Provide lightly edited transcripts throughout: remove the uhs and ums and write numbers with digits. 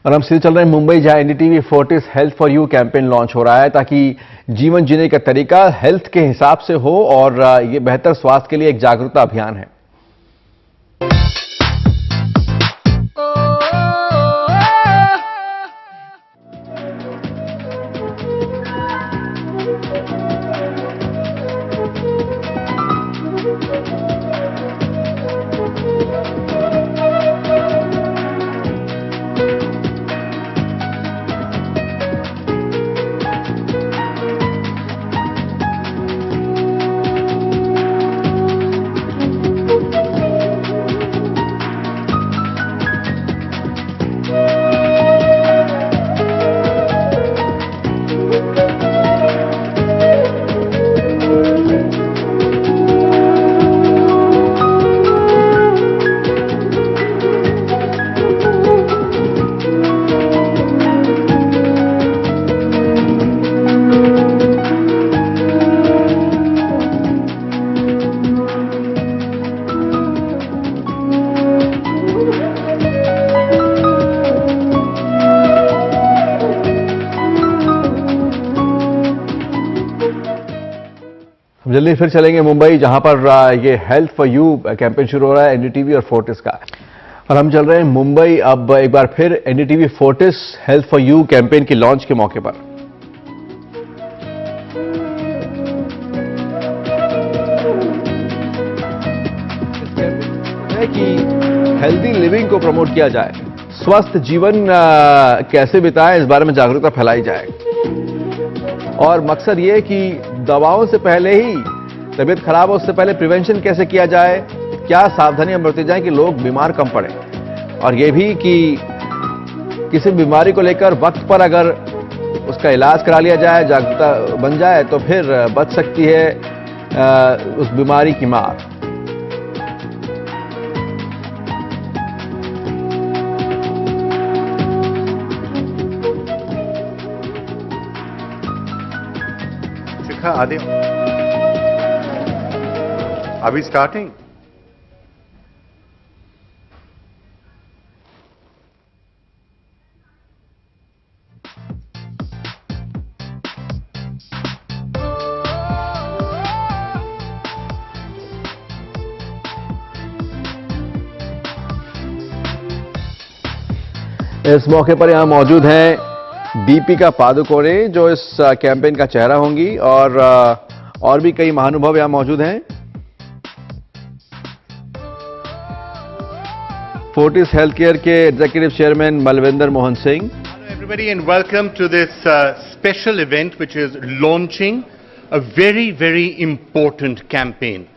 और हम सीधे चल रहे हैं मुंबई, जहां NDTV Fortis health for you campaign launch हो रहा है ताकि जीवन जीने का तरीका हेल्थ के हिसाब से हो और ये बेहतर स्वास्थ्य के लिए एक जागरूकता अभियान है। जल्दी फिर चलेंगे मुंबई, जहां पर ये हेल्थ फॉर यू कैंपेन शुरू हो रहा है एनडीटीवी और फोर्टिस का। और हम चल रहे हैं मुंबई अब एक बार फिर NDTV Fortis health for you campaign की लॉन्च के मौके पर। इस कैंपेन है कि हेल्दी लिविंग को प्रमोट किया जाए, स्वस्थ जीवन कैसे बिताएं इस बारे में जागरूकता फैलाई जाए और मकसद ये कि दवाओं से पहले ही तबीयत खराब हो उससे पहले प्रिवेंशन कैसे किया जाए, क्या सावधानियां बरती जाए कि लोग बीमार कम पड़े, और ये भी कि किसी बीमारी को लेकर वक्त पर अगर उसका इलाज करा लिया जाए, जागरूकता बन जाए तो फिर बच सकती है उस बीमारी की मार। Adi, are we starting? इस मौके पर यहां मौजूद हैं दीपिका पादुकोणे, जो इस कैंपेन का चेहरा होंगी, और भी कई महानुभाव यहां मौजूद हैं। फोर्टिस हेल्थ केयर के executive chairman Malvinder Mohan Singh. Hello everybody and welcome to this special event which is launching a very important campaign.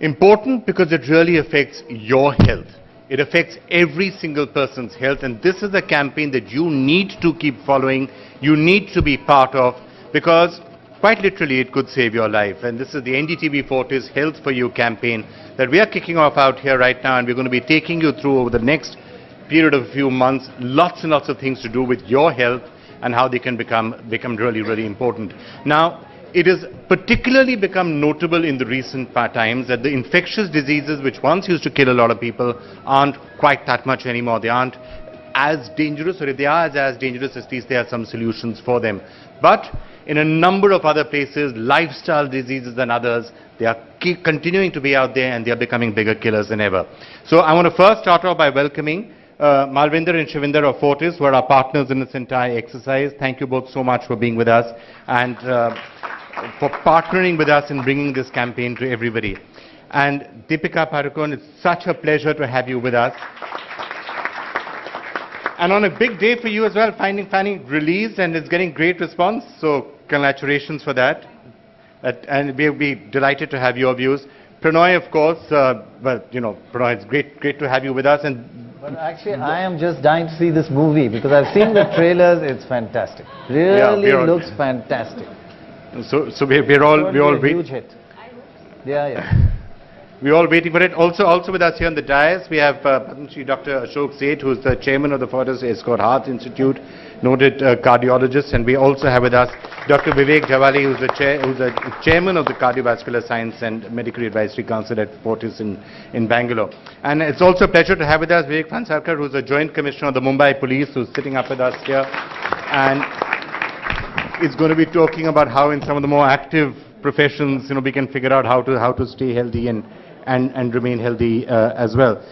Important because it really affects your health. It affects every single person's health, and this is a campaign that you need to keep following, you need to be part of, because quite literally it could save your life. And this is the NDTV-Fortis Health for You campaign that we are kicking off out here right now, and we're going to be taking you through over the next period of a few months, lots and lots of things to do with your health and how they can become really important. Now, it has particularly become notable in the recent times that the infectious diseases which once used to kill a lot of people aren't quite that much anymore. They aren't as dangerous, or if they are as dangerous, at least there are some solutions for them. But in a number of other places, lifestyle diseases and others, they are continuing to be out there, and they are becoming bigger killers than ever. So I want to first start off by welcoming Malvinder and Shivinder of Fortis, who are our partners in this entire exercise. Thank you both so much for being with us and for partnering with us in bringing this campaign to everybody. And Deepika Padukone, it's such a pleasure to have you with us. And on a big day for you as well, finding release, and it's getting great response. So congratulations for that. And we'll be delighted to have your views. Prannoy, of course, well, you know, Prannoy, it's great to have you with us. But actually, I am just dying to see this movie because I've seen the trailers. It's fantastic. Really looks fantastic. So we're all huge hit. Yeah. We're all waiting for it. Also with us here on the dais, we have Padma Shri Dr. Ashok Seth, who's the chairman of the Fortis Escort Heart Institute, noted cardiologist, and we also have with us Dr. Vivek Javali, who's the chairman of the Cardiovascular Science and Medical Advisory Council at Fortis in Bangalore. And it's also a pleasure to have with us Vivek Pansarkar, who's the Joint Commissioner of the Mumbai Police, who's sitting up with us here, and is going to be talking about how in some of the more active professions, we can figure out how to stay healthy and remain healthy as well.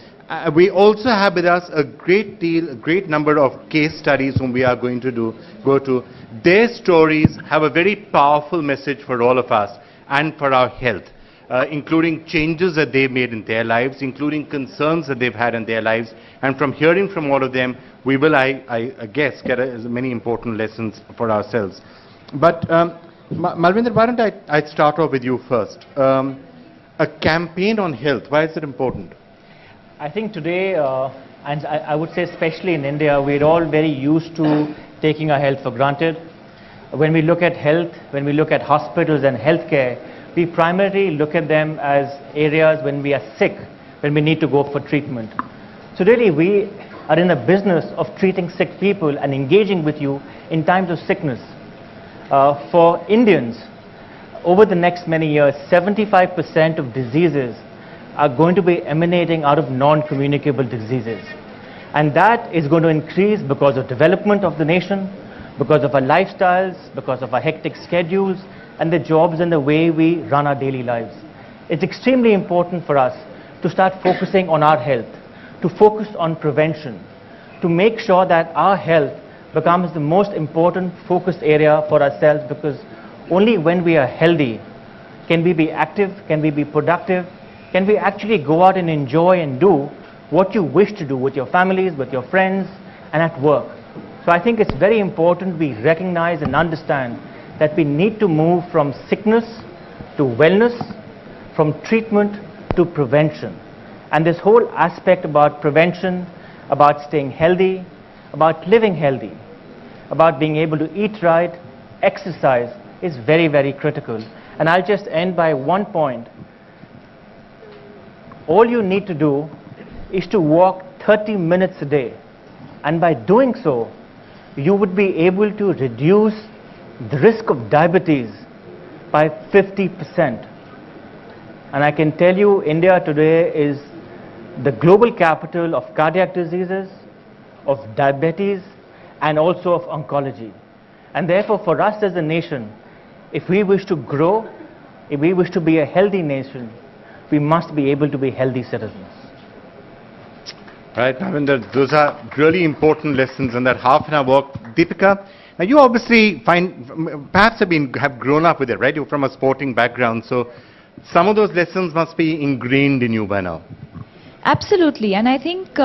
We also have with us a great number of case studies whom we are going to go to. Their stories have a very powerful message for all of us and for our health, including changes that they've made in their lives, including concerns that they've had in their lives. And from hearing from all of them, we will, I guess, get many important lessons for ourselves. But Malvinder, why don't I start off with you first. A campaign on health, why is it important? I think today, and I would say especially in India, we're all very used to taking our health for granted. When we look at health, when we look at hospitals and healthcare, we primarily look at them as areas when we are sick, when we need to go for treatment. So really, we are in the business of treating sick people and engaging with you in times of sickness. For Indians, over the next many years, 75% of diseases are going to be emanating out of non-communicable diseases. And that is going to increase because of development of the nation, because of our lifestyles, because of our hectic schedules, and the jobs and the way we run our daily lives. It's extremely important for us to start focusing on our health, to focus on prevention, to make sure that our health becomes the most important focus area for ourselves, because only when we are healthy can we be active, can we be productive, can we actually go out and enjoy and do what you wish to do with your families, with your friends, and at work. So I think it's very important we recognize and understand that we need to move from sickness to wellness, from treatment to prevention. And this whole aspect about prevention, about staying healthy, about living healthy, about being able to eat right, exercise, is very, very critical. And I'll just end by one point. All you need to do is to walk 30 minutes a day. And by doing so, you would be able to reduce the risk of diabetes by 50%. And I can tell you, India today is the global capital of cardiac diseases, of diabetes, and also of oncology. And therefore, for us as a nation, if we wish to grow, if we wish to be a healthy nation, we must be able to be healthy citizens. Right, Malvinder, those are really important lessons in that half-an-hour walk. Deepika, now you obviously perhaps have grown up with it, right? You're from a sporting background, so some of those lessons must be ingrained in you by now. Absolutely, and I think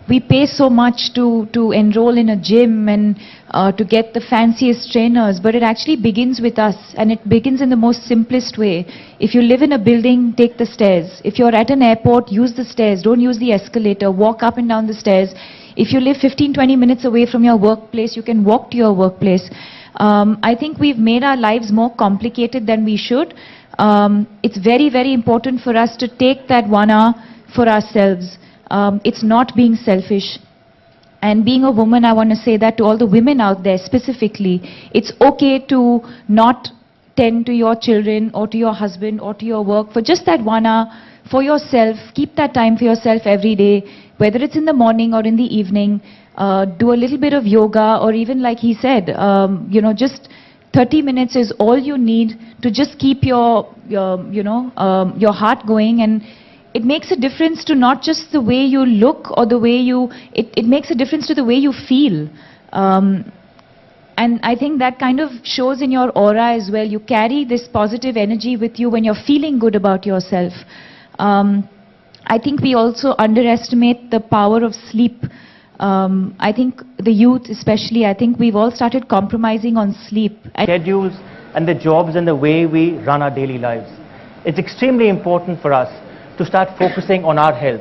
we pay so much to enroll in a gym and to get the fanciest trainers, but it actually begins with us, and it begins in the most simplest way. If you live in a building, take the stairs. If you're at an airport, use the stairs. Don't use the escalator. Walk up and down the stairs. If you live 15-20 minutes away from your workplace, you can walk to your workplace. I think we've made our lives more complicated than we should. It's very, very important for us to take that 1 hour for ourselves. It's not being selfish. And being a woman, I want to say that to all the women out there specifically, it's okay to not tend to your children or to your husband or to your work for just that 1 hour for yourself. Keep that time for yourself every day, whether it's in the morning or in the evening. Do a little bit of yoga, or even like he said, just 30 minutes is all you need to just keep your heart going. And it makes a difference to not just the way you look or the way it makes a difference to the way you feel. And I think that kind of shows in your aura as well. You carry this positive energy with you when you're feeling good about yourself. I think we also underestimate the power of sleep. I think the youth especially, I think we've all started compromising on sleep. Schedules and the jobs and the way we run our daily lives. It's extremely important for us to start focusing on our health,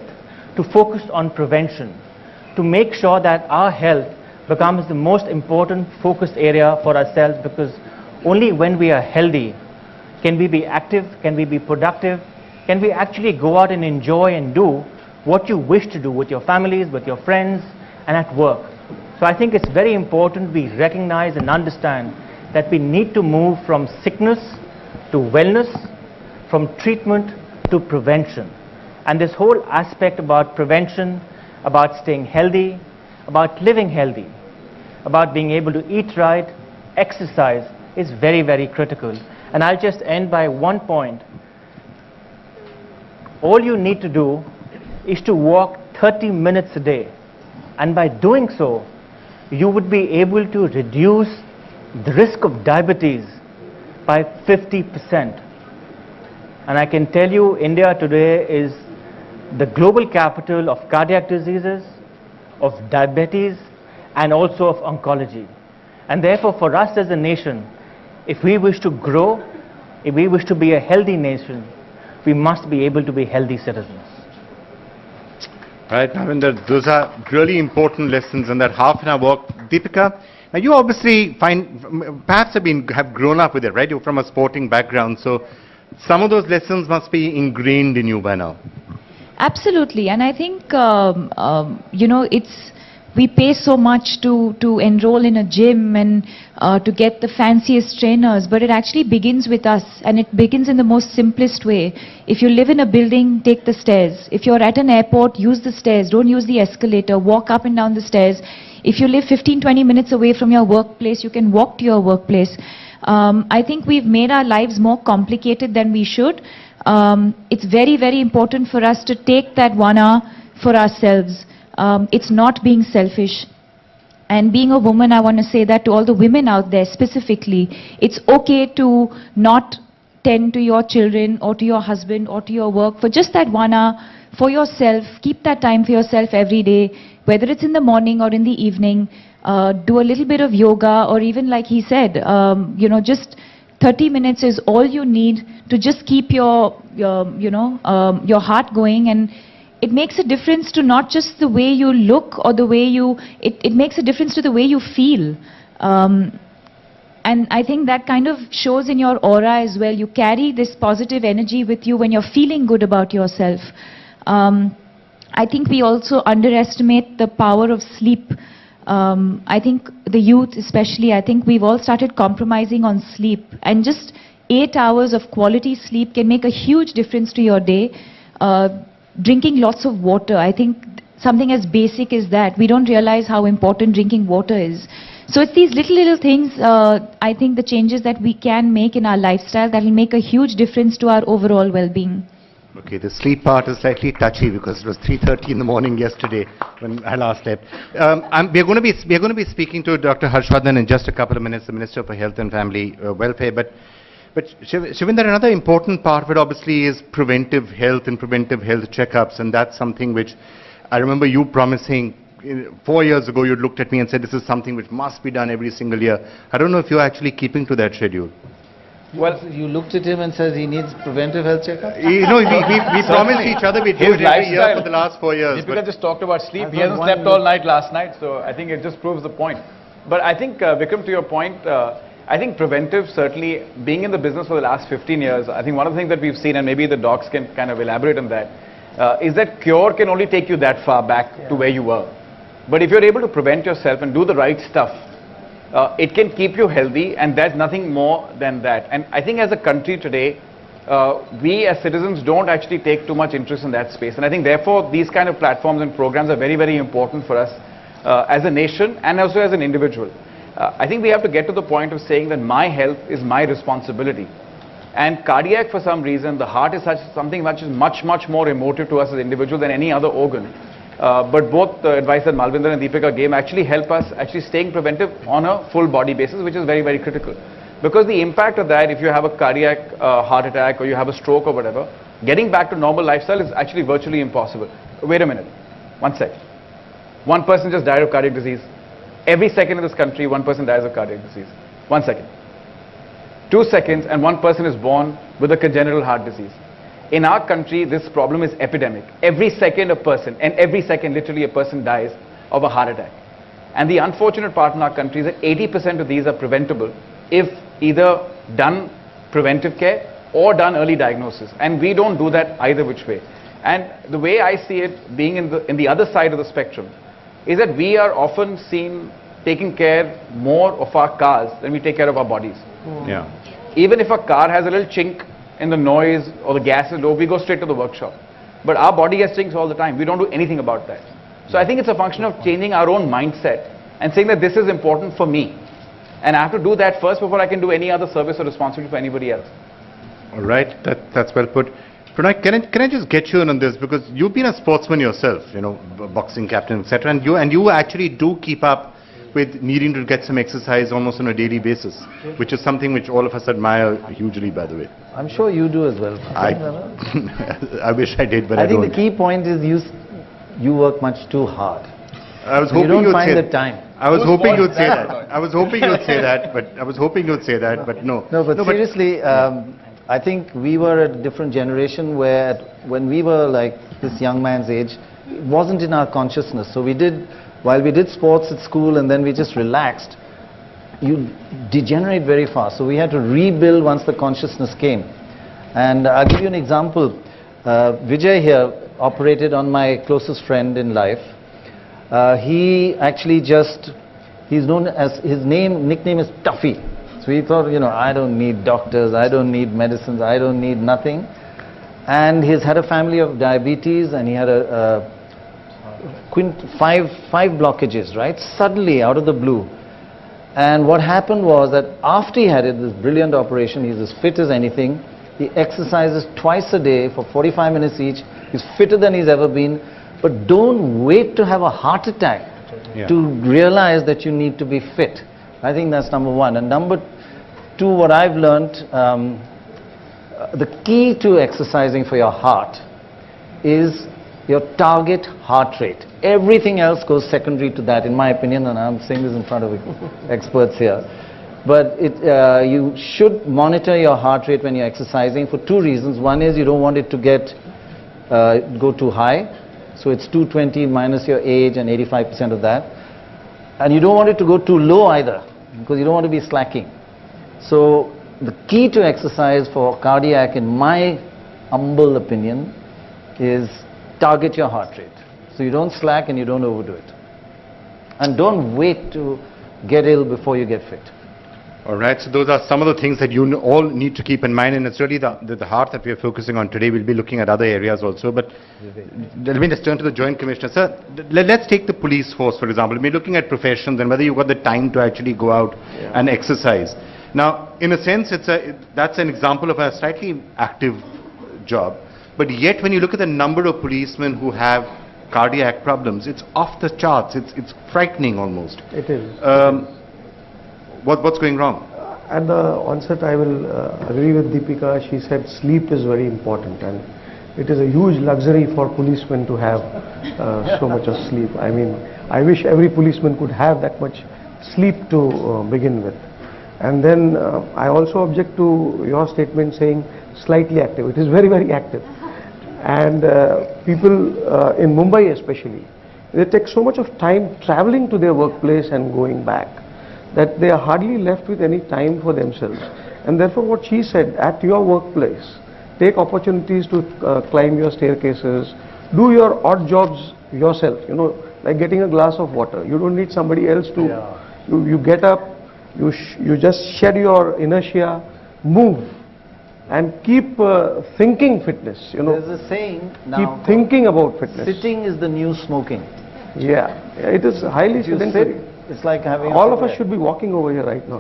to focus on prevention, to make sure that our health becomes the most important focus area for ourselves, because only when we are healthy Can we be active? Can we be productive? Can we actually go out and enjoy and do what you wish to do with your families, with your friends, and at work? So I think it's very important we recognize and understand that we need to move from sickness to wellness, from treatment to prevention. And this whole aspect about prevention, about staying healthy, about living healthy, about being able to eat right, exercise, is very, very critical. And I'll just end by one point. All you need to do is to walk 30 minutes a day. And by doing so, you would be able to reduce the risk of diabetes by 50%. And I can tell you, India today is the global capital of cardiac diseases, of diabetes, and also of oncology. And therefore, for us as a nation, if we wish to grow, if we wish to be a healthy nation, we must be able to be healthy citizens. Right, Navinder, those are really important lessons in that half an hour walk. Deepika, now you obviously perhaps have grown up with it, right? You're from a sporting background, so some of those lessons must be ingrained in you by now. Absolutely, and I think we pay so much to enroll in a gym and to get the fanciest trainers, but it actually begins with us, and it begins in the most simplest way. If you live in a building, take the stairs. If you're at an airport, use the stairs. Don't use the escalator. Walk up and down the stairs. If you live 15-20 minutes away from your workplace, you can walk to your workplace. I think we've made our lives more complicated than we should. It's very, very important for us to take that 1 hour for ourselves. It's not being selfish. And being a woman, I want to say that to all the women out there specifically, it's okay to not tend to your children or to your husband or to your work for just that 1 hour for yourself. Keep that time for yourself every day, whether it's in the morning or in the evening. Do a little bit of yoga, or even like he said, just 30 minutes is all you need to just keep your heart going, and it makes a difference to not just the way you look or the way it makes a difference to the way you feel. And I think that kind of shows in your aura as well. You carry this positive energy with you when you're feeling good about yourself. I think we also underestimate the power of sleep. I think the youth especially, I think we've all started compromising on sleep, and just 8 hours of quality sleep can make a huge difference to your day. Drinking lots of water, I think something as basic as that, we don't realize how important drinking water is. So it's these little things, I think the changes that we can make in our lifestyle that will make a huge difference to our overall well-being. Okay, the sleep part is slightly touchy because it was 3:30 in the morning yesterday when I last slept. We're going to be speaking to Dr. Harshvardhan in just a couple of minutes, the Minister for Health and Family Welfare. But Shivinder, another important part of it obviously is preventive health and preventive health checkups, and that's something which I remember you promising 4 years ago. You looked at me and said this is something which must be done every single year. I don't know if you're actually keeping to that schedule. Well, you looked at him and said he needs preventive health checkup? We promised each other we'd do it every year for the last 4 years. Deepika just talked about sleep. He hasn't slept all night last night, so I think it just proves the point. But I think, Vikram, to your point, I think preventive, certainly being in the business for the last 15 years, I think one of the things that we've seen, and maybe the docs can kind of elaborate on that, is that cure can only take you that far back to where you were. But if you're able to prevent yourself and do the right stuff, it can keep you healthy, and there's nothing more than that. And I think as a country today, we as citizens don't actually take too much interest in that space. And I think therefore these kind of platforms and programs are very, very important for us as a nation and also as an individual. I think we have to get to the point of saying that my health is my responsibility. And cardiac, for some reason, the heart is something which is much, much more emotive to us as individuals than any other organ. But both the advice that Malvinder and Deepika gave actually help us actually staying preventive on a full body basis, which is very, very critical. Because the impact of that, if you have a cardiac heart attack or you have a stroke or whatever, getting back to normal lifestyle is actually virtually impossible. Wait a minute. One sec. One person just died of cardiac disease. Every second in this country, one person dies of cardiac disease. 1 second. 2 seconds and one person is born with a congenital heart disease. In our country, this problem is epidemic. Every second a person, and every second literally a person dies of a heart attack. And the unfortunate part in our country is that 80% of these are preventable if either done preventive care or done early diagnosis. And we don't do that either which way. And the way I see it, being in the other side of the spectrum, is that we are often seen taking care more of our cars than we take care of our bodies. Yeah. Even if a car has a little chink in the noise or the gas is low, we go straight to the workshop. But our body has chinks all the time. We don't do anything about that. So I think it's a function of changing our own mindset and saying that this is important for me. And I have to do that first before I can do any other service or responsibility for anybody else. All right, that's well put. Pranay, can I just get you in on this, because you've been a sportsman yourself, you know, boxing captain, etc., and you actually do keep up with needing to get some exercise almost on a daily basis, which is something which all of us admire hugely, by the way. I'm sure you do as well. I wish I did, but I don't. I think the key point is you work much too hard. I was You hoping don't you'd find say the time. I was hoping you'd say that. I was hoping you'd say that, but no. No, but seriously, I think we were a different generation where when we were like this young man's age, it wasn't in our consciousness. So while we did sports at school and then we just relaxed, you degenerate very fast. So we had to rebuild once the consciousness came. And I'll give you an example. Vijay here operated on my closest friend in life. He actually he's known as, his nickname is Tuffy. So he thought, you know, I don't need doctors, I don't need medicines, I don't need nothing. And he's had a family of diabetes, and he had five blockages, right? Suddenly, out of the blue. And what happened was that after he had this brilliant operation, he's as fit as anything. He exercises twice a day for 45 minutes each. He's fitter than he's ever been. But don't wait to have a heart attack to realize that you need to be fit. I think that's number one. And number two, what I've learned, the key to exercising for your heart is your target heart rate. Everything else goes secondary to that, in my opinion, and I'm saying this in front of experts here. But you should monitor your heart rate when you're exercising for two reasons. One is you don't want it to go too high. So it's 220 minus your age and 85% of that. And you don't want it to go too low either, because you don't want to be slacking. So the key to exercise for cardiac, in my humble opinion, is target your heart rate. So you don't slack and you don't overdo it. And don't wait to get ill before you get fit. All right, so those are some of the things that you all need to keep in mind, and it's really the heart that we are focusing on today. We'll be looking at other areas also, but let me just turn to the Joint Commissioner. Sir, let's take the police force, for example. We're looking at professions and whether you've got the time to actually go out and exercise. Now, in a sense, that's an example of a slightly active job, but yet when you look at the number of policemen who have cardiac problems, it's off the charts. It's frightening almost. It is. What's going wrong? At the onset, I will agree with Deepika. She said sleep is very important, and it is a huge luxury for policemen to have so much of sleep. I mean, I wish every policeman could have that much sleep to begin with. And then I also object to your statement saying slightly active. It is very, very active. And people in Mumbai especially, they take so much of time traveling to their workplace and going back, that they are hardly left with any time for themselves. And therefore what she said, at your workplace, take opportunities to climb your staircases, do your odd jobs yourself, you know, like getting a glass of water. You don't need somebody else to, you get up, you just shed your inertia, move, and keep thinking fitness, you know. There's a saying now, keep thinking about fitness. Sitting is the new smoking. Yeah, it is highly sedentary. It's like having all of us should be walking over here right now.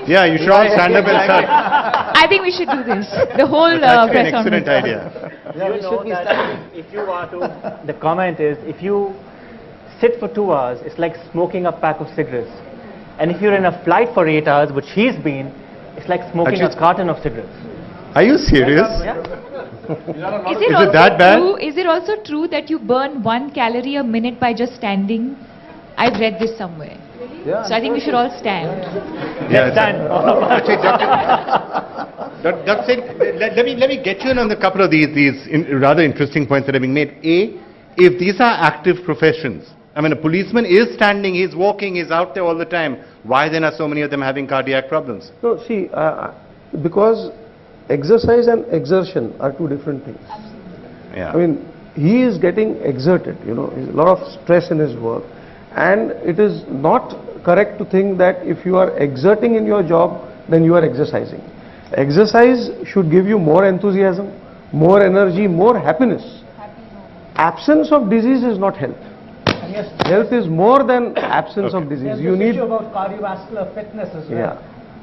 Yeah, you should all stand up and start. I think we should do this. The whole That's press an excellent idea. You know that if you are to, the comment is, if you sit for 2 hours, it's like smoking a pack of cigarettes. And if you're in a flight for 8 hours, which he's been, it's like smoking a carton of cigarettes. Are you serious? Yeah. Is it that bad? Is it also true that you burn 1 calorie a minute by just standing? I've read this somewhere. Yeah, so I think we should all stand. Yeah, stand. Actually, Dr. Singh, let me get you in on a couple of these rather interesting points that are being made. A, if these are active professions, I mean, a policeman is standing, he's walking, he's out there all the time. Why then are so many of them having cardiac problems? No, see, because exercise and exertion are two different things. Yeah. I mean, he is getting exerted, you know, a lot of stress in his work, and it is not correct to think that if you are exerting in your job, then you are exercising. Exercise should give you more enthusiasm, more energy, more happiness. Absence of disease is not health. And yes, Health is more than absence of disease. there's You this need, issue about cardiovascular fitness as well,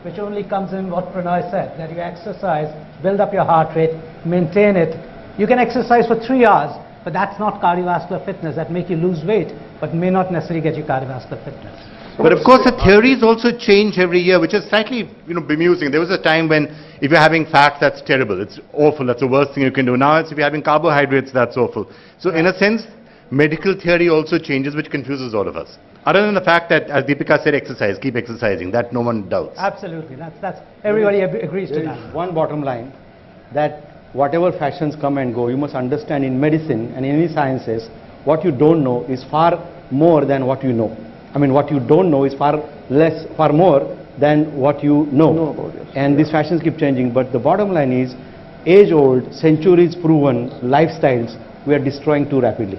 which only comes in what Pranay said, that you exercise, build up your heart rate, maintain it. You can exercise for 3 hours, but that's not cardiovascular fitness. That make you lose weight, but may not necessarily get you cardiovascular fitness. But of course, the theories also change every year, which is slightly, bemusing. There was a time when if you're having fat, that's terrible. It's awful. That's the worst thing you can do. Now, it's if you're having carbohydrates, that's awful. So, in a sense, medical theory also changes, which confuses all of us. Other than the fact that, as Deepika said, exercise, keep exercising. That no one doubts. Absolutely. That's everybody agrees to There that. is one bottom line, that whatever fashions come and go, you must understand in medicine and in any sciences, what you don't know is far more than what you know. I mean, what you don't know is far more than what you know. about it. And these fashions keep changing, but the bottom line is, age-old, centuries proven lifestyles we are destroying too rapidly.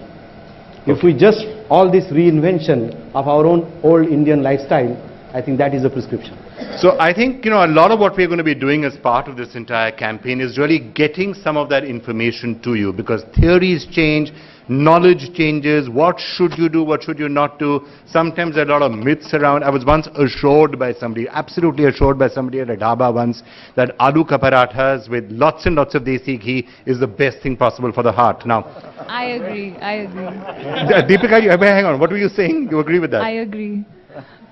If we just, all this reinvention of our own old Indian lifestyle, I think that is the prescription. So I think, a lot of what we're going to be doing as part of this entire campaign is really getting some of that information to you, because theories change, knowledge changes, what should you do, what should you not do. Sometimes there are a lot of myths around. I was once assured by somebody, absolutely assured by somebody at a dhaba once, that aloo ka parathas with lots and lots of desi ghee is the best thing possible for the heart. Now, I agree. I agree. Deepika, hang on, what were you saying? You agree with that? I agree.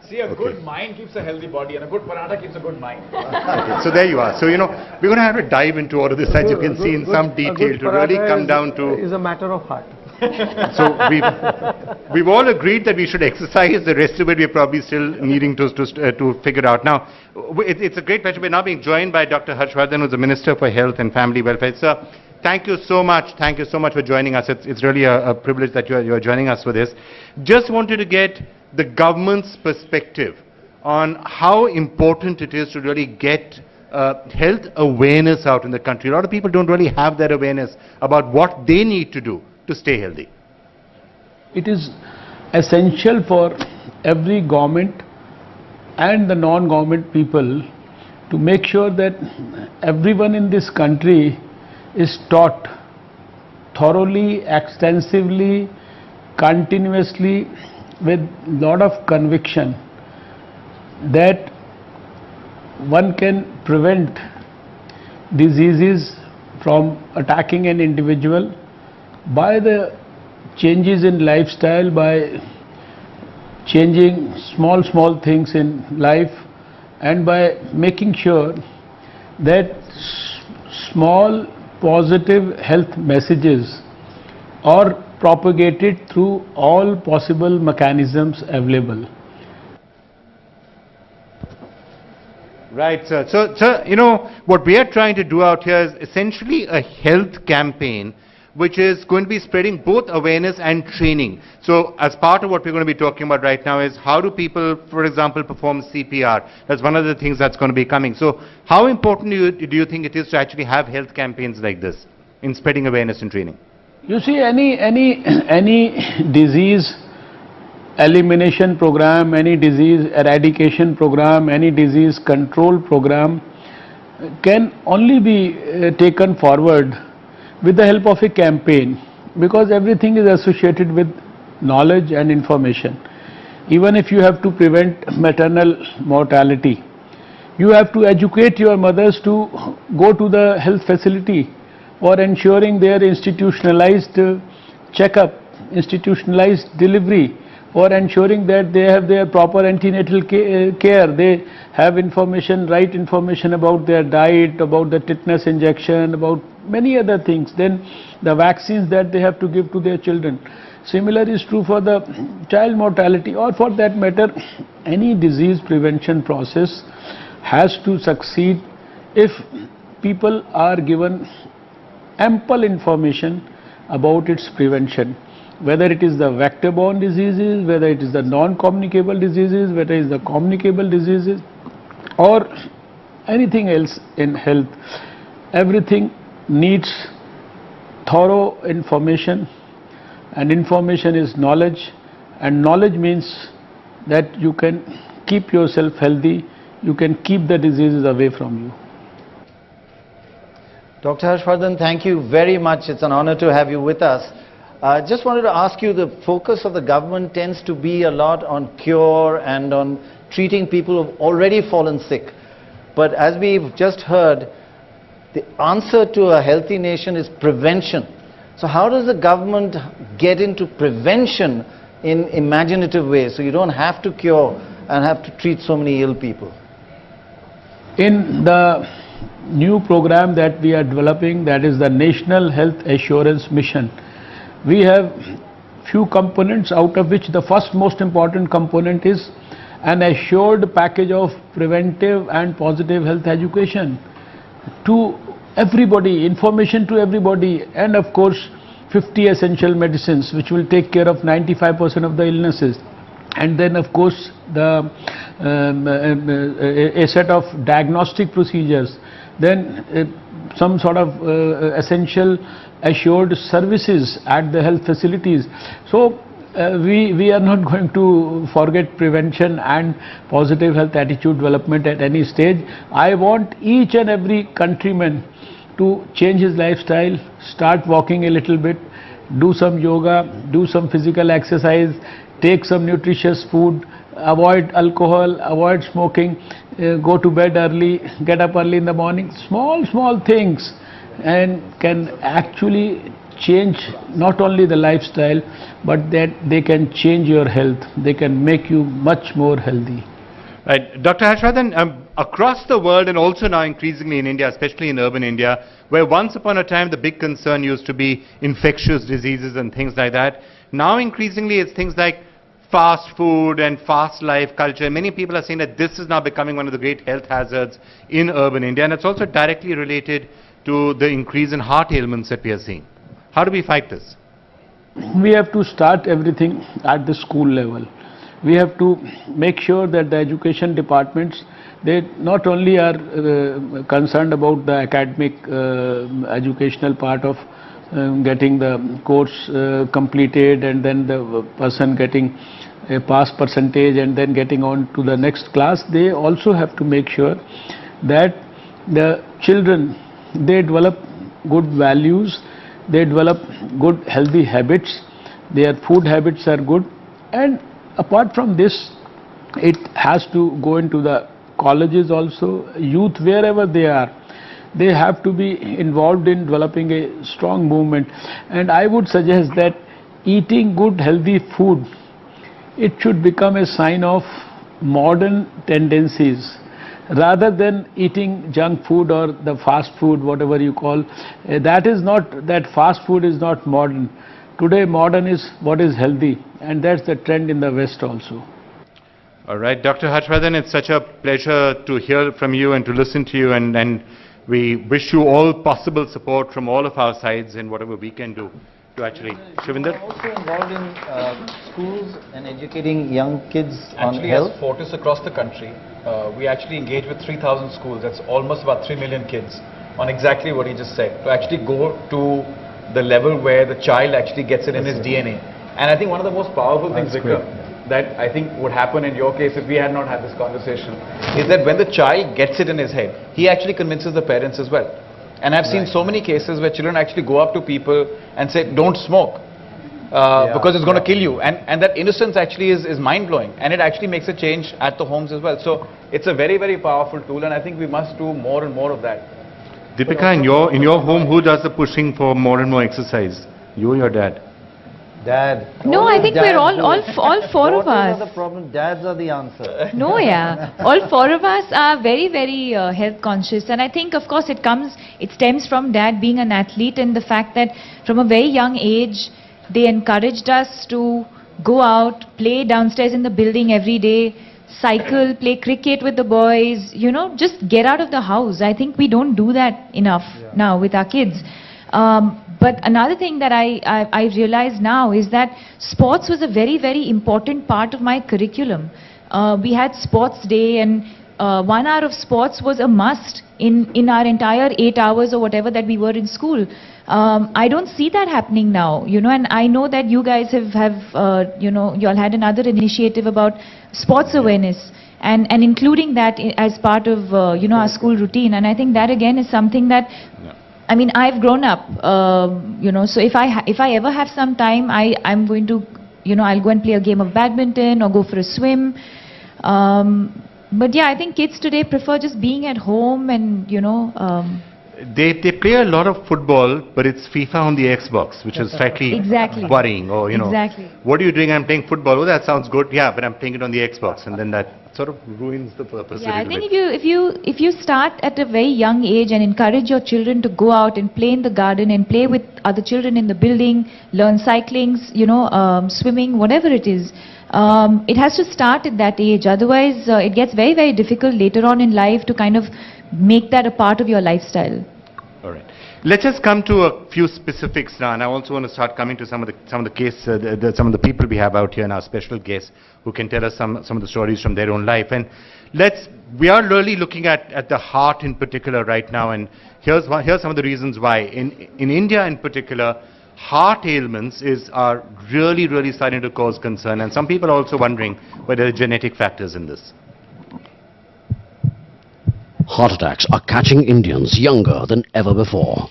See, a good mind keeps a healthy body, and a good paratha keeps a good mind. Okay, so there you are. So, we're going to have to dive into all of this, as you can see, in some detail, to really come down to... is a matter of heart. So we've all agreed that we should exercise. The rest of it we're probably still needing to figure out. Now, it's a great pleasure. We're now being joined by Dr. Harshvardhan, who's the Minister for Health and Family Welfare. Sir, thank you so much. Thank you so much for joining us. It's really a privilege that you're joining us for this. Just wanted to get the government's perspective on how important it is to really get health awareness out in the country. A lot of people don't really have that awareness about what they need to do to stay healthy. It is essential for every government and the non-government people to make sure that everyone in this country is taught thoroughly, extensively, continuously, with lot of conviction that one can prevent diseases from attacking an individual by the changes in lifestyle, by changing small things in life, and by making sure that small positive health messages are propagated through all possible mechanisms available. Right, sir. So, what we are trying to do out here is essentially a health campaign which is going to be spreading both awareness and training. So, as part of what we're going to be talking about right now is how do people, for example, perform CPR. That's one of the things that's going to be coming. So, how important do you think it is to actually have health campaigns like this in spreading awareness and training? You see, any disease elimination program, any disease eradication program, any disease control program can only be taken forward with the help of a campaign, because everything is associated with knowledge and information. Even if you have to prevent maternal mortality, you have to educate your mothers to go to the health facility for ensuring their institutionalized checkup, institutionalized delivery, for ensuring that they have their proper antenatal care, they have information, right information about their diet, about the tetanus injection, about many other things, then the vaccines that they have to give to their children. Similar is true for the child mortality, or for that matter, any disease prevention process has to succeed if people are given ample information about its prevention, whether it is the vector-borne diseases, whether it is the non-communicable diseases, whether it is the communicable diseases, or anything else in health. everything needs thorough information, and information is knowledge, and knowledge means that you can keep yourself healthy, you can keep the diseases away from you. Dr. Harshvardhan, thank you very much. It's an honor to have you with us. Just wanted to ask you, the focus of the government tends to be a lot on cure and on treating people who've already fallen sick. But as we've just heard, the answer to a healthy nation is prevention. So how does the government get into prevention in imaginative ways so you don't have to cure and have to treat so many ill people? In the new program that we are developing, that is the National Health Assurance Mission, we have few components, out of which the first most important component is an assured package of preventive and positive health education to everybody, information to everybody, and of course 50 essential medicines which will take care of 95% of the illnesses. And then of course a set of diagnostic procedures, then some sort of essential assured services at the health facilities. So we are not going to forget prevention and positive health attitude development at any stage. I want each and every countryman to change his lifestyle, start walking a little bit, do some yoga, do some physical exercise, take some nutritious food, avoid alcohol, avoid smoking, go to bed early, get up early in the morning. Small things and can actually change not only the lifestyle, but that they can change your health. They can make you much more healthy. Right. Dr. Harshvardhan, across the world and also now increasingly in India, especially in urban India, where once upon a time the big concern used to be infectious diseases and things like that, now increasingly it's things like fast food and fast life culture. Many people are saying that this is now becoming one of the great health hazards in urban India, and it's also directly related to the increase in heart ailments that we are seeing. How do we fight this? We have to start everything at the school level. We have to make sure that the education departments, they not only are concerned about the academic educational part of getting the course completed and then the person getting a pass percentage and then getting on to the next class. They also have to make sure that the children, they develop good values, they develop good healthy habits, their food habits are good, and apart from this, it has to go into the colleges also, youth, wherever they are. They have to be involved in developing a strong movement. And I would suggest that eating good healthy food, it should become a sign of modern tendencies rather than eating junk food or the fast food, whatever you call. That fast food is not modern. Today modern is what is healthy, and that's the trend in the West also. All right, Dr. Harshvardhan, it's such a pleasure to hear from you and to listen to you, and we wish you all possible support from all of our sides in whatever we can do to actually... Shrivinder? We're also involved in schools and educating young kids on Actually, health. as Fortis across the country, we actually engage with 3,000 schools. That's almost about 3 million kids on exactly what he just said. To actually go to the level where the child actually gets it in his DNA. And I think one of the most powerful things, Vikram, that I think would happen in your case if we had not had this conversation, is that when the child gets it in his head, he actually convinces the parents as well. And I've seen so many cases where children actually go up to people and say, don't smoke, because it's going to kill you. And that innocence actually is mind-blowing, and it actually makes a change at the homes as well. So it's a very, very powerful tool, and I think we must do more and more of that. Deepika, in your home, who does the pushing for more and more exercise? You or your dad? Dad. No, I think we're all four of Daughters are us. the problem, dads are the answer. No, yeah. All four of us are very, very health conscious. And I think, of course, it stems from dad being an athlete and the fact that from a very young age, they encouraged us to go out, play downstairs in the building every day, cycle, play cricket with the boys, you know, just get out of the house. I think we don't do that enough now with our kids. But another thing that I realize now is that sports was a very, very important part of my curriculum. We had sports day, and 1 hour of sports was a must in our entire 8 hours or whatever that we were in school. I don't see that happening now, and I know that you guys have you all had another initiative about sports awareness and including that as part of, our school routine. And I think that again is something that, I mean, I've grown up, so if I ever have some time, I'm going to, I'll go and play a game of badminton or go for a swim. But yeah, I think kids today prefer just being at home and, They play a lot of football, but it's FIFA on the Xbox, which is slightly worrying. Or, Exactly. what are you doing? I'm playing football. Oh, that sounds good. Yeah, but I'm playing it on the Xbox. And then that sort of ruins the purpose. Yeah, I think if you start at a very young age and encourage your children to go out and play in the garden and play with other children in the building, learn cycling, swimming, whatever it is, it has to start at that age. Otherwise, it gets very, very difficult later on in life to kind of make that a part of your lifestyle. All right. Let's just come to a few specifics now, and I also want to start coming to some of the people we have out here and our special guests who can tell us some of the stories from their own life. And we are really looking at the heart in particular right now, and here's some of the reasons why. In India in particular, heart ailments are really starting to cause concern, and some people are also wondering whether there are genetic factors in this. Heart attacks are catching Indians younger than ever before.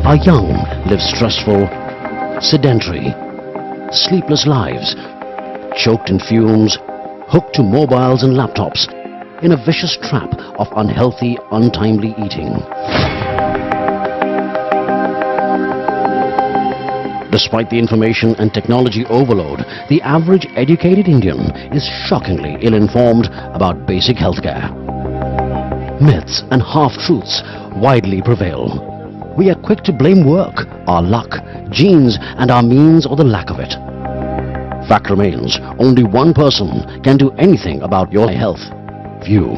Our young live stressful, sedentary, sleepless lives, choked in fumes, hooked to mobiles and laptops, in a vicious trap of unhealthy, untimely eating. Despite the information and technology overload, the average educated Indian is shockingly ill-informed about basic healthcare. Myths and half-truths widely prevail. We are quick to blame work, our luck, genes, and our means or the lack of it. Fact remains, only one person can do anything about your health. You.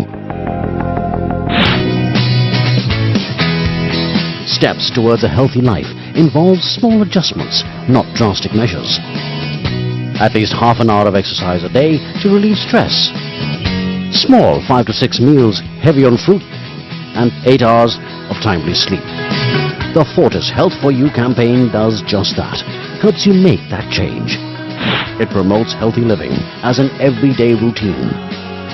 Steps towards a healthy life involve small adjustments, not drastic measures. At least half an hour of exercise a day to relieve stress. Small 5 to 6 meals, heavy on fruit, and 8 hours of timely sleep. The Fortis Health for You campaign does just that, helps you make that change. It promotes healthy living as an everyday routine,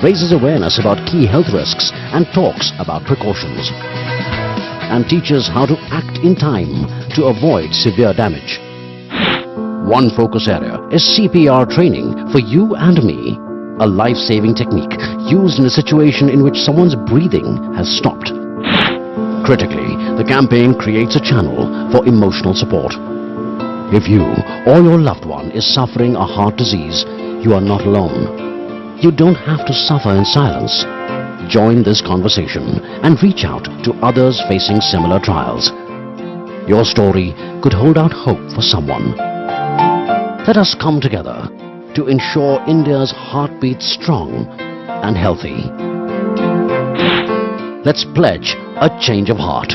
raises awareness about key health risks and talks about precautions, and teaches how to act in time to avoid severe damage. One focus area is CPR training for you and me, a life-saving technique used in a situation in which someone's breathing has stopped. Critically, the campaign creates a channel for emotional support. If you or your loved one is suffering a heart disease, you are not alone. You don't have to suffer in silence. Join this conversation and reach out to others facing similar trials. Your story could hold out hope for someone. Let us come together to ensure India's heart beats strong and healthy. Let's pledge a change of heart.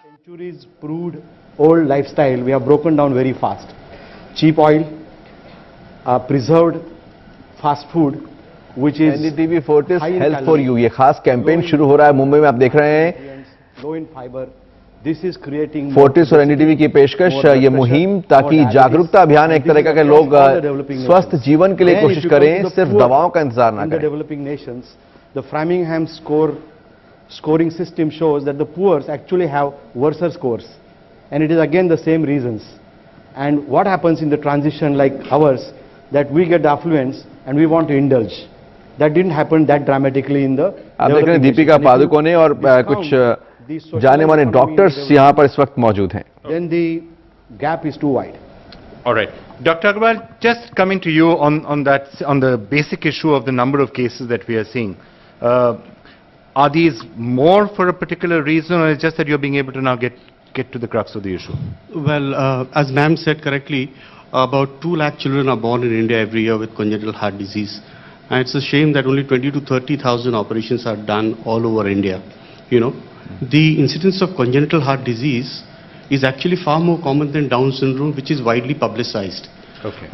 Centuries proved old lifestyle we have broken down very fast. Cheap oil, preserved fast food, which is NDTV-Fortis high in Health for calories, You, ये खास campaign शुरू हो रहा है मुंबई में, आप देख रहे हैं. low in fiber. This is creating Fortis और एनडीटीवी की पेशकश ये मुहिम ताकि जागरूकता अभियान एक तरह का कि लोग स्वस्थ जीवन के लिए कोशिश करें, सिर्फ दवाओं का इंतजार ना करें. In the developing nations, the Framingham scoring system shows that the poor actually have worse scores, and it is again the same reasons. And what happens in the transition like ours, that we get the affluence and we want to indulge. That didn't happen that dramatically in the. आप देख रहे हैं दीपिका पादुकोणे और कुछ जाने माने doctors यहाँ पर इस वक्त मौजूद हैं. Then the gap is too wide. All right. Dr. Agarwal, just coming to you on the basic issue of the number of cases that we are seeing. Are these more for a particular reason, or is it just that you're being able to now get to the crux of the issue? Well, as ma'am said correctly, about 2 lakh children are born in India every year with congenital heart disease. And it's a shame that only 20 to 30,000 operations are done all over India. You know, the incidence of congenital heart disease is actually far more common than Down syndrome, which is widely publicized. Okay.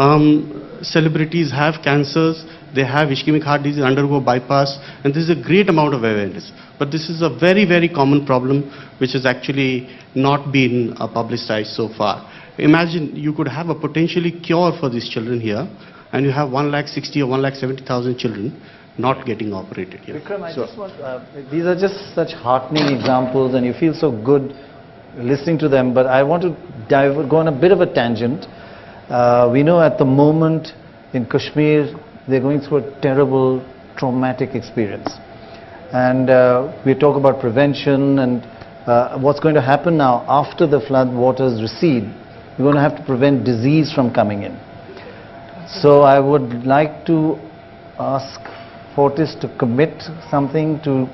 Celebrities have cancers, they have ischemic heart disease, undergo bypass, and there's a great amount of awareness. But this is a very, very common problem which has actually not been publicized so far. Imagine you could have a potentially cure for these children here, and you have 1,60,000 or 1,70,000 children not getting operated here. Vikram, I just want, these are just such heartening examples, and you feel so good listening to them, but I want to go on a bit of a tangent. We know at the moment in Kashmir, they're going through a terrible traumatic experience. And we talk about prevention and what's going to happen now after the flood waters recede. We're going to have to prevent disease from coming in. So I would like to ask Fortis to commit something to...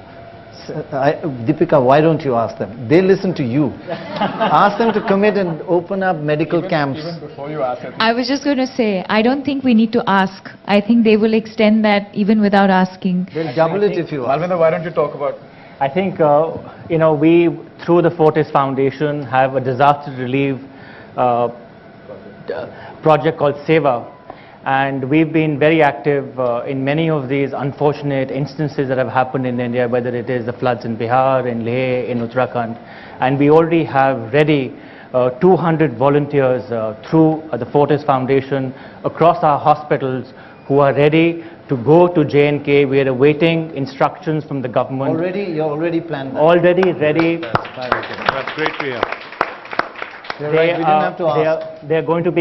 Deepika, why don't you ask them? They listen to you. Ask them to commit and open up medical camps. Even before you ask, I was just going to say, I don't think we need to ask. I think they will extend that even without asking. They'll double it if you ask. Malvinder, why don't you talk about... I think, you know, we, through the Fortis Foundation, have a disaster relief project called Seva. And we've been very active in many of these unfortunate instances that have happened in India, whether it is the floods in Bihar, in Leh, in Uttarakhand. And we already have ready 200 volunteers through the Fortis Foundation across our hospitals who are ready to go to J&K. We are awaiting instructions from the government. You're already planned that. Already ready. That's great to hear. They're going to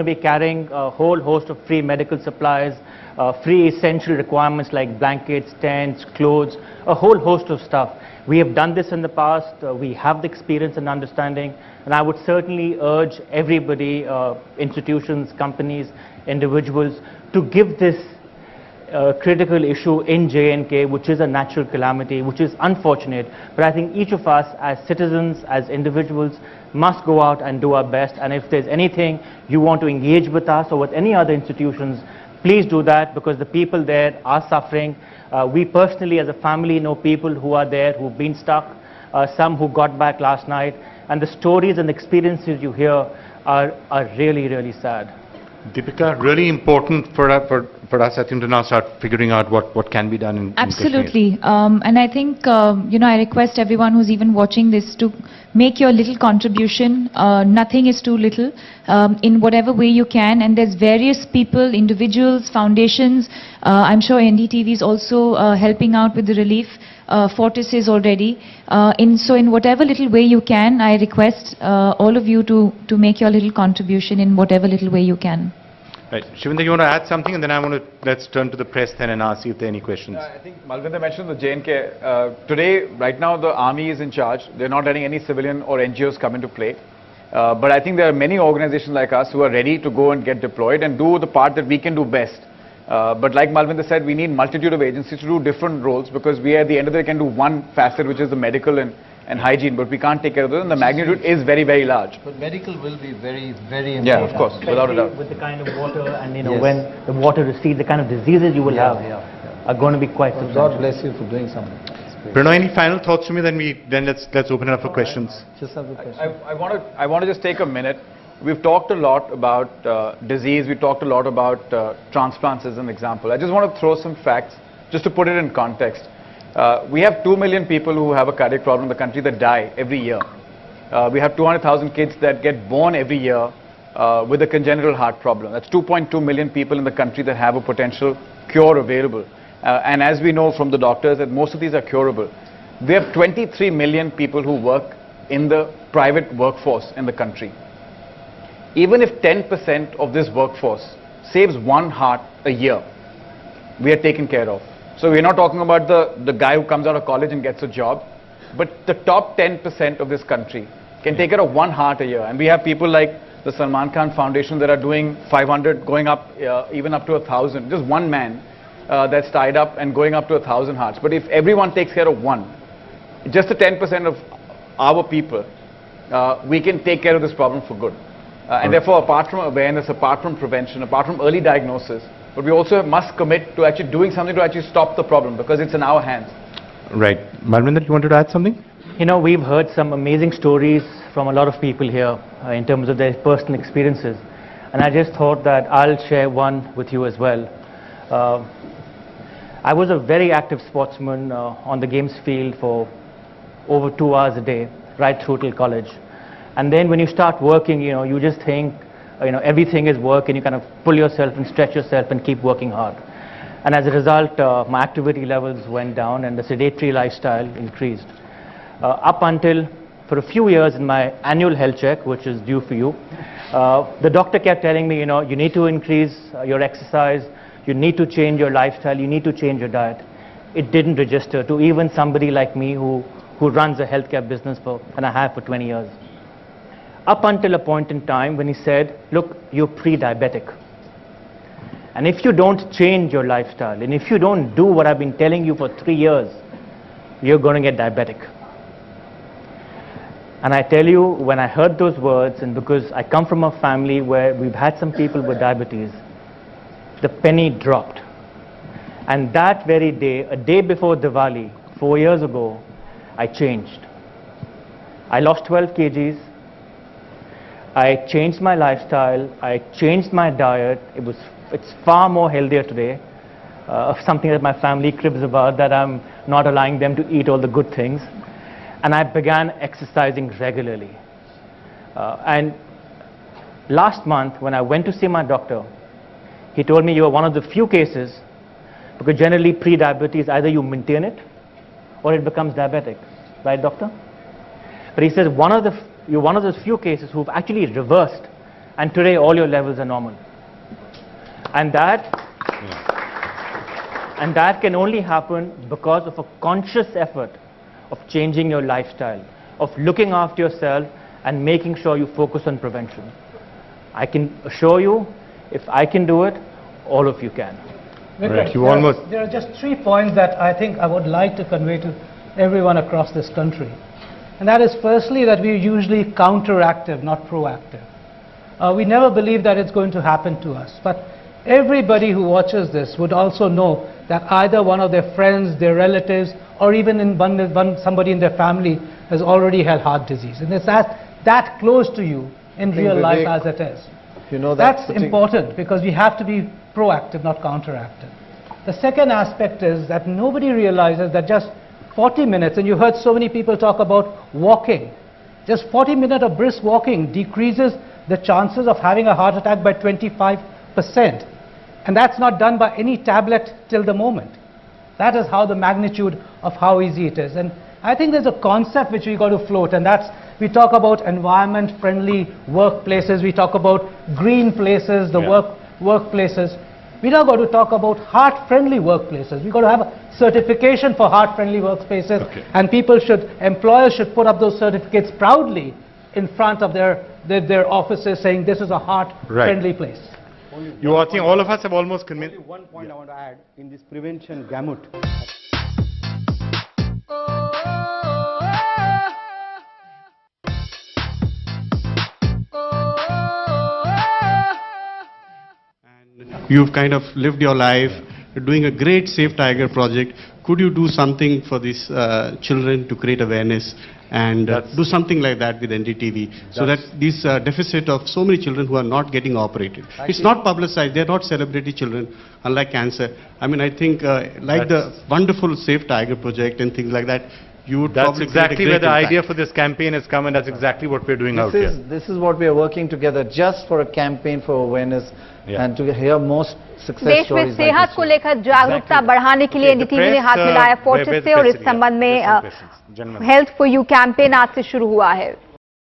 be carrying a whole host of free medical supplies, free essential requirements like blankets, tents, clothes, a whole host of stuff. We have done this in the past. We have the experience and understanding, and I would certainly urge everybody, institutions, companies, individuals, to give this critical issue in J&K, which is a natural calamity, which is unfortunate. But I think each of us as citizens, as individuals, must go out and do our best. And if there's anything you want to engage with us or with any other institutions, please do that, because the people there are suffering. We personally as a family know people who are there, who've been stuck, some who got back last night. And the stories and experiences you hear are really, really sad. Deepika, really important for us, I think, to now start figuring out what can be done in Absolutely. And I think, you know, I request everyone who's even watching this to make your little contribution. Nothing is too little, in whatever way you can. And there's various people, individuals, foundations. I'm sure NDTV is also helping out with the relief. Fortis is already. So in whatever little way you can, I request all of you to make your little contribution in whatever little way you can. Right. Shivinder, you want to add something, and then let's turn to the press then and ask if there are any questions. I think Malvinder mentioned the J&K. Today, right now, the army is in charge. They're not letting any civilian or NGOs come into play. But I think there are many organizations like us who are ready to go and get deployed and do the part that we can do best. But like Malvinder said, we need multitude of agencies to do different roles, because we at the end of the day can do one facet, which is the medical and hygiene, but we can't take care of those, and the magnitude is very, very large. But medical will be very, very important. Yeah, of course, without a doubt. With the kind of water and, you know, when the water recedes, the kind of diseases you will have are going to be quite substantial. God bless you for doing something. Bruno, any final thoughts from you? Then let's open it up for questions. Just have a question. I want to just take a minute. We've talked a lot about disease. We talked a lot about transplants as an example. I just want to throw some facts just to put it in context. We have 2 million people who have a cardiac problem in the country that die every year. We have 200,000 kids that get born every year with a congenital heart problem. That's 2.2 million people in the country that have a potential cure available. And as we know from the doctors, that most of these are curable. We have 23 million people who work in the private workforce in the country. Even if 10% of this workforce saves one heart a year, we are taken care of. So we're not talking about the guy who comes out of college and gets a job, but the top 10% of this country can take care of one heart a year. And we have people like the Salman Khan Foundation that are doing 500, going up even up to 1,000. Just one man that's tied up and going up to 1,000 hearts. But if everyone takes care of one, just the 10% of our people, we can take care of this problem for good. And therefore, apart from awareness, apart from prevention, apart from early diagnosis, but we also must commit to actually doing something to actually stop the problem, because it's in our hands. Right. Malvinder, you wanted to add something? You know, we've heard some amazing stories from a lot of people here in terms of their personal experiences. And I just thought that I'll share one with you as well. I was a very active sportsman on the games field for over 2 hours a day, right through till college. And then when you start working, you know, you just think, you know, everything is work, and you kind of pull yourself and stretch yourself and keep working hard. And as a result, my activity levels went down and the sedentary lifestyle increased. Up until, for a few years in my annual health check, which is due for you, the doctor kept telling me, you know, you need to increase your exercise, you need to change your lifestyle, you need to change your diet. It didn't register to even somebody like me who runs a healthcare business and I have for 20 years. Up until a point in time when he said, look, you're pre-diabetic. And if you don't change your lifestyle, and if you don't do what I've been telling you for 3 years, you're going to get diabetic. And I tell you, when I heard those words, and because I come from a family where we've had some people with diabetes, the penny dropped. And that very day, a day before Diwali, 4 years ago, I changed. I lost 12 kgs. I changed my lifestyle. I changed my diet. It's far more healthier today. Something that my family cribs about, that I'm not allowing them to eat all the good things. And I began exercising regularly. And last month, when I went to see my doctor, he told me you are one of the few cases, because generally pre-diabetes, either you maintain it or it becomes diabetic. Right, doctor? But he says you're one of those few cases who've actually reversed, and today all your levels are normal. And that can only happen because of a conscious effort of changing your lifestyle, of looking after yourself and making sure you focus on prevention. I can assure you, if I can do it, all of you can. Right, there are just 3 points that I think I would like to convey to everyone across this country. And that is, firstly, that we're usually counteractive, not proactive. We never believe that it's going to happen to us. But everybody who watches this would also know that either one of their friends, their relatives, or even somebody in their family has already had heart disease. And it's that close to you in real life as it is. You know, that's important, because we have to be proactive, not counteractive. The second aspect is that nobody realizes that just 40 minutes, and you heard so many people talk about walking, just 40 minutes of brisk walking decreases the chances of having a heart attack by 25%. And that's not done by any tablet till the moment. That is how the magnitude of how easy it is. And I think there's a concept which we got to float, and that's, we talk about environment-friendly workplaces, we talk about green places, workplaces. We now got to talk about heart-friendly workplaces. We've got to have a certification for heart-friendly workplaces, and employers should put up those certificates proudly in front of their offices, saying this is a heart-friendly place. I think all of us have almost convinced. Only one point I want to add in this prevention gamut. You've kind of lived your life, you're doing a great Safe Tiger project. Could you do something for these children to create awareness and do something like that with NDTV, so that this deficit of so many children who are not getting operated, it's not publicized, they're not celebrity children, unlike cancer. I mean, I think like the wonderful Safe Tiger project and things like that, you would That's exactly where the idea for this campaign has come, and that's exactly what we're doing out here. This is what we are working together, just for a campaign for awareness and to hear most success देश में stories. सेहत को लेकर जागरूकता बढ़ाने के लिए NDTV ने हाथ मिलाया फोर्टिस से, और इस संबंध में हेल्थ फॉर यू कैंपेन आज से शुरू हुआ है।